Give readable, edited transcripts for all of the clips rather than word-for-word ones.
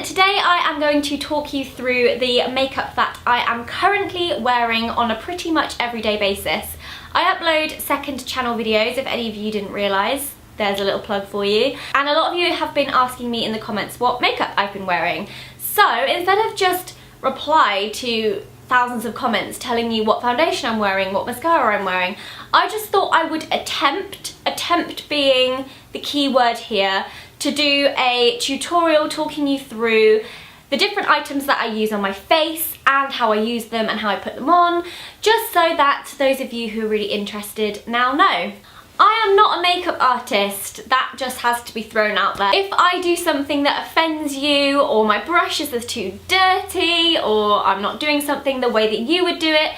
today I am going to talk you through the makeup that I am currently wearing on a pretty much everyday basis. I upload second channel videos, if any of you didn't realise. There's a little plug for you. And a lot of you have been asking me in the comments what makeup I've been wearing. So instead of just reply to thousands of comments telling you what foundation I'm wearing, what mascara I'm wearing, I just thought I would attempt being the key word here, to do a tutorial talking you through the different items that I use on my face and how I use them and how I put them on, just so that those of you who are really interested now know. I am not a makeup artist, that just has to be thrown out there. If I do something that offends you, or my brushes are too dirty, or I'm not doing something the way that you would do it,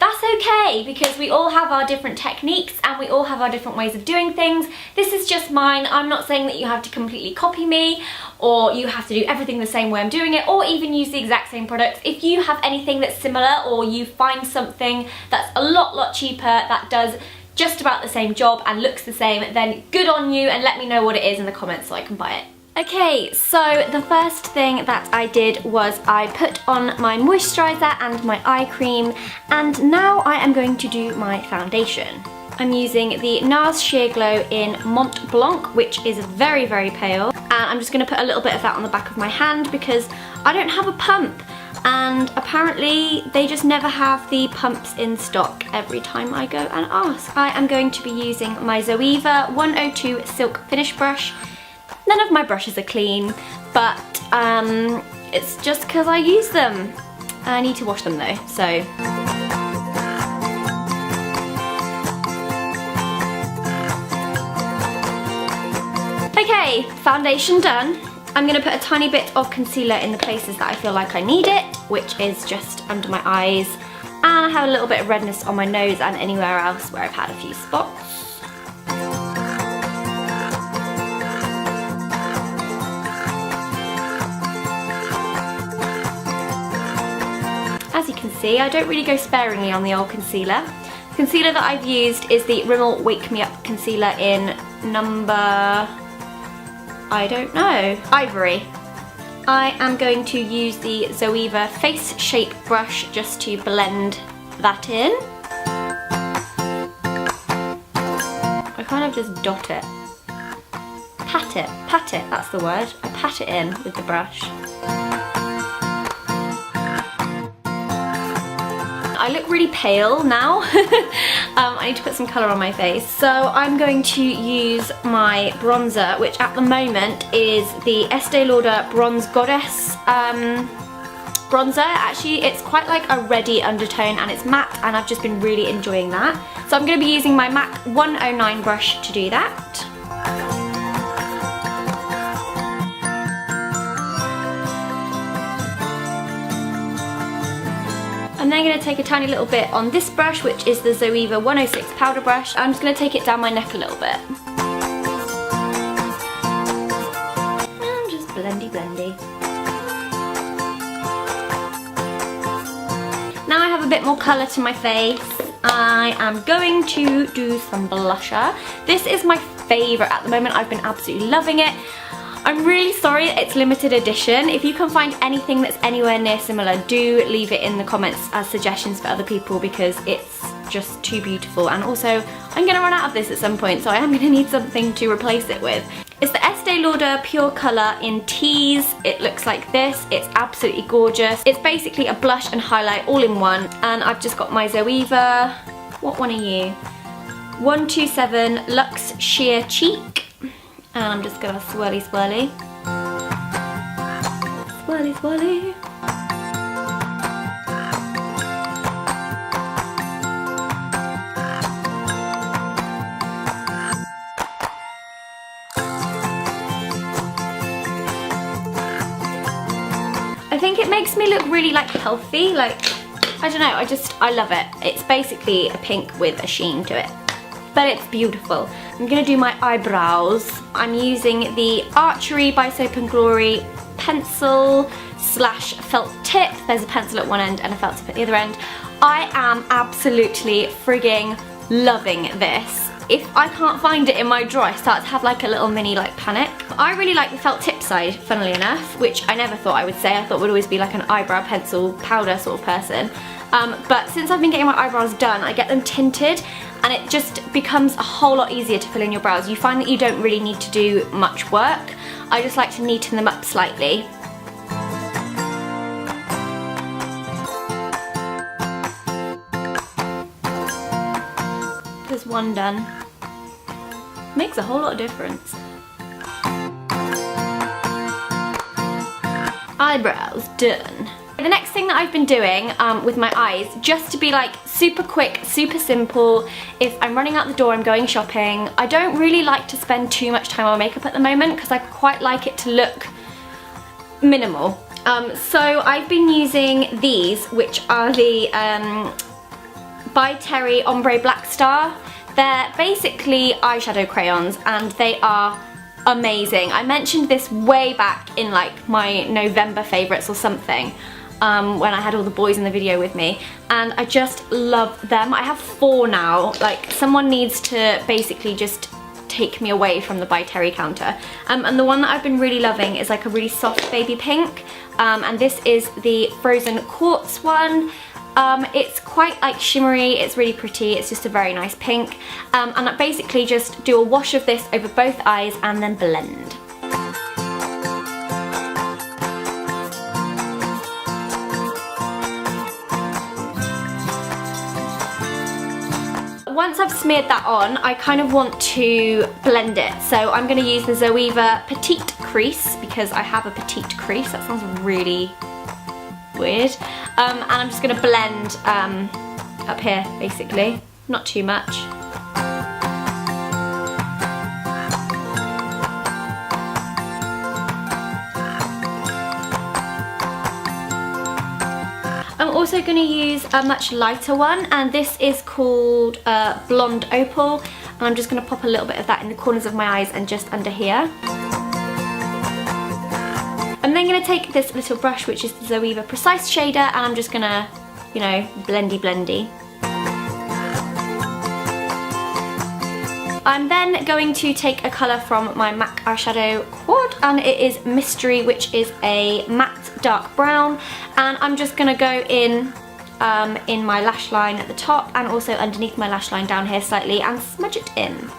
that's okay, because we all have our different techniques and we all have our different ways of doing things. This is just mine. I'm not saying that you have to completely copy me, or you have to do everything the same way I'm doing it, or even use the exact same products. If you have anything that's similar, or you find something that's a lot cheaper that does just about the same job and looks the same, then good on you, and let me know what it is in the comments so I can buy it. Okay, so the first thing that I did was I put on my moisturiser and my eye cream, and now I am going to do my foundation. I'm using the NARS Sheer Glow in Mont Blanc, which is very pale, and I'm just going to put a little bit of that on the back of my hand because I don't have a pump. And apparently they just never have the pumps in stock every time I go and ask. I am going to be using my Zoella 102 Silk Finish Brush. None of my brushes are clean, but it's just because I use them. I need to wash them though, so. Okay, foundation done. I'm going to put a tiny bit of concealer in the places that I feel like I need it, which is just under my eyes, and I have a little bit of redness on my nose and anywhere else where I've had a few spots. As you can see, I don't really go sparingly on the old concealer. The concealer that I've used is the Rimmel Wake Me Up concealer in number, I don't know, Ivory. I am going to use the Zoella Face Shape brush just to blend that in. I kind of just dot it. Pat it, that's the word. I pat it in with the brush. I look really pale now. I need to put some colour on my face. So I'm going to use my bronzer, which at the moment is the Estee Lauder Bronze Goddess bronzer. Actually, it's quite like a reddy undertone and it's matte, and I've just been really enjoying that. So I'm going to be using my MAC 109 brush to do that. I'm then going to take a tiny little bit on this brush, which is the Zoella 106 powder brush. I'm just going to take it down my neck a little bit. And just blendy. Now I have a bit more colour to my face. I am going to do some blusher. This is my favourite at the moment. I've been absolutely loving it. I'm really sorry it's limited edition. If you can find anything that's anywhere near similar, do leave it in the comments as suggestions for other people, because it's just too beautiful. And also, I'm going to run out of this at some point, so I am going to need something to replace it with. It's the Estee Lauder Pure Colour in Tease. It looks like this. It's absolutely gorgeous. It's basically a blush and highlight all in one. And I've just got my Zoella, what one are you? 127 Luxe Sheer Cheek. And I'm just gonna swirly. Swirly. I think it makes me look really like healthy, like, I don't know, I love it. It's basically a pink with a sheen to it, but it's beautiful. I'm gonna do my eyebrows. I'm using the Archery by Soap & Glory pencil slash felt tip. There's a pencil at one end and a felt tip at the other end. I am absolutely frigging loving this. if I can't find it in my drawer, I start to have like a little mini like panic. I really like the felt tip side, funnily enough, which I never thought I would say. I thought would always be like an eyebrow pencil powder sort of person. But since I've been getting my eyebrows done, I get them tinted and it just becomes a whole lot easier to fill in your brows. You find that you don't really need to do much work. I just like to neaten them up slightly. There's one done. Makes a whole lot of difference. Eyebrows done. The next thing that I've been doing with my eyes, just to be like super quick, super simple, if I'm running out the door, I'm going shopping, I don't really like to spend too much time on makeup at the moment because I quite like it to look minimal. So I've been using these, which are the by Terry Ombre Black Star. They're basically eyeshadow crayons and they are amazing. I mentioned this way back in like my November favourites or something, when I had all the boys in the video with me, and I just love them. I have 4 now. Like, someone needs to basically just take me away from the By Terry counter. And the one that I've been really loving is like a really soft baby pink, and this is the Frozen Quartz one. It's quite like shimmery, it's really pretty, it's just a very nice pink, and I basically just do a wash of this over both eyes and then blend. Once I've smeared that on, I kind of want to blend it. So I'm going to use the Zoella Petite Crease because I have a petite crease. That sounds really weird. And I'm just going to blend up here, basically. Not too much. I'm also going to use a much lighter one, and this is called Blonde Opal, and I'm just going to pop a little bit of that in the corners of my eyes and just under here. I'm then going to take this little brush, which is the Zoeva Precise Shader, and I'm just going to, you know, blendy blendy. I'm then going to take a colour from my MAC eyeshadow quad, and it is Mystery, which is a matte dark brown, and I'm just going to go in my lash line at the top and also underneath my lash line down here slightly and smudge it in.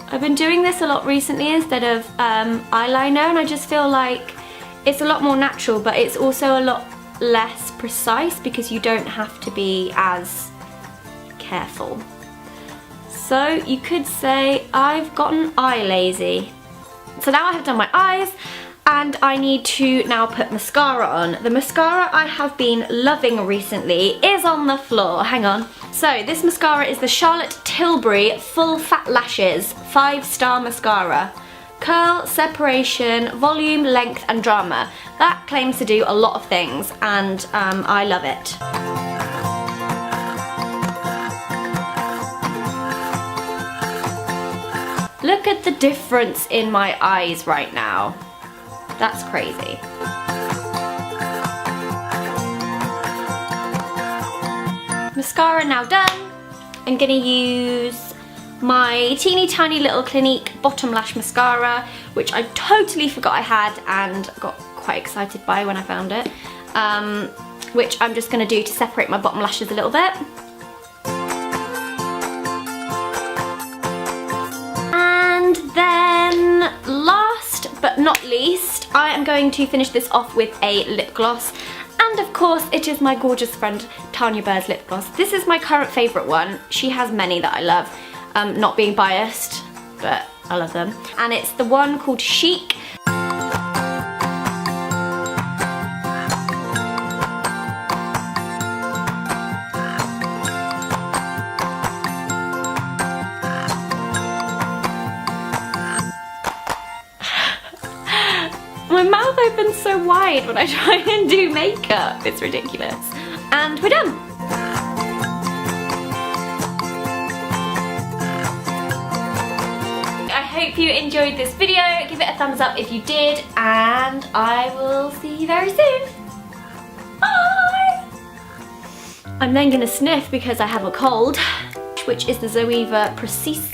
I've been doing this a lot recently instead of eyeliner, and I just feel like it's a lot more natural, but it's also a lot less precise because you don't have to be as careful. So you could say I've gotten eye lazy. So now I have done my eyes and I need to now put mascara on. The mascara I have been loving recently is on the floor. Hang on. So this mascara is the Charlotte Tilbury Full Fat Lashes 5-star mascara. Curl, separation, volume, length and drama. That claims to do a lot of things, and I love it. Look at the difference in my eyes right now. That's crazy. Mascara now done. I'm gonna use my teeny tiny little Clinique bottom lash mascara, which I totally forgot I had and got quite excited by when I found it, which I'm just gonna do to separate my bottom lashes a little bit. And then last but not least, I am going to finish this off with a lip gloss. And of course, it is my gorgeous friend Tanya Burr's lip gloss. This is my current favourite one. She has many that I love. Not being biased, but I love them. And it's the one called Chic. My mouth opens so wide when I try and do makeup. It's ridiculous. And we're done. I hope you enjoyed this video. Give it a thumbs up if you did, and I will see you very soon. Bye! I'm then gonna sniff because I have a cold. brush, which is the Zoella Precise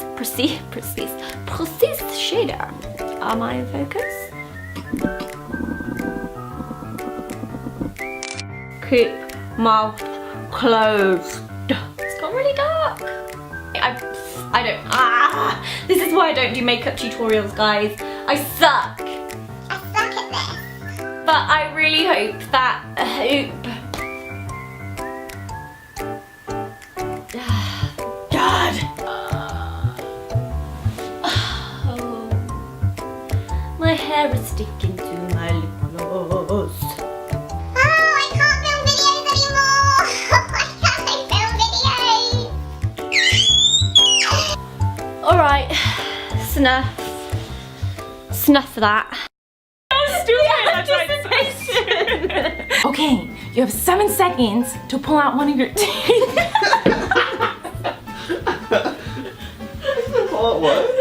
shader. Am I in focus? Keep mouth closed. It's got really dark. I don't, this is why I don't do makeup tutorials, guys. I suck. I suck at this. But I really hope that, God. Oh. My hair is sticking to my lip gloss. Oh, I can't film videos anymore. Why can't I film videos? Alright, snuff that. Okay, you have 7 seconds to pull out one of your teeth. What?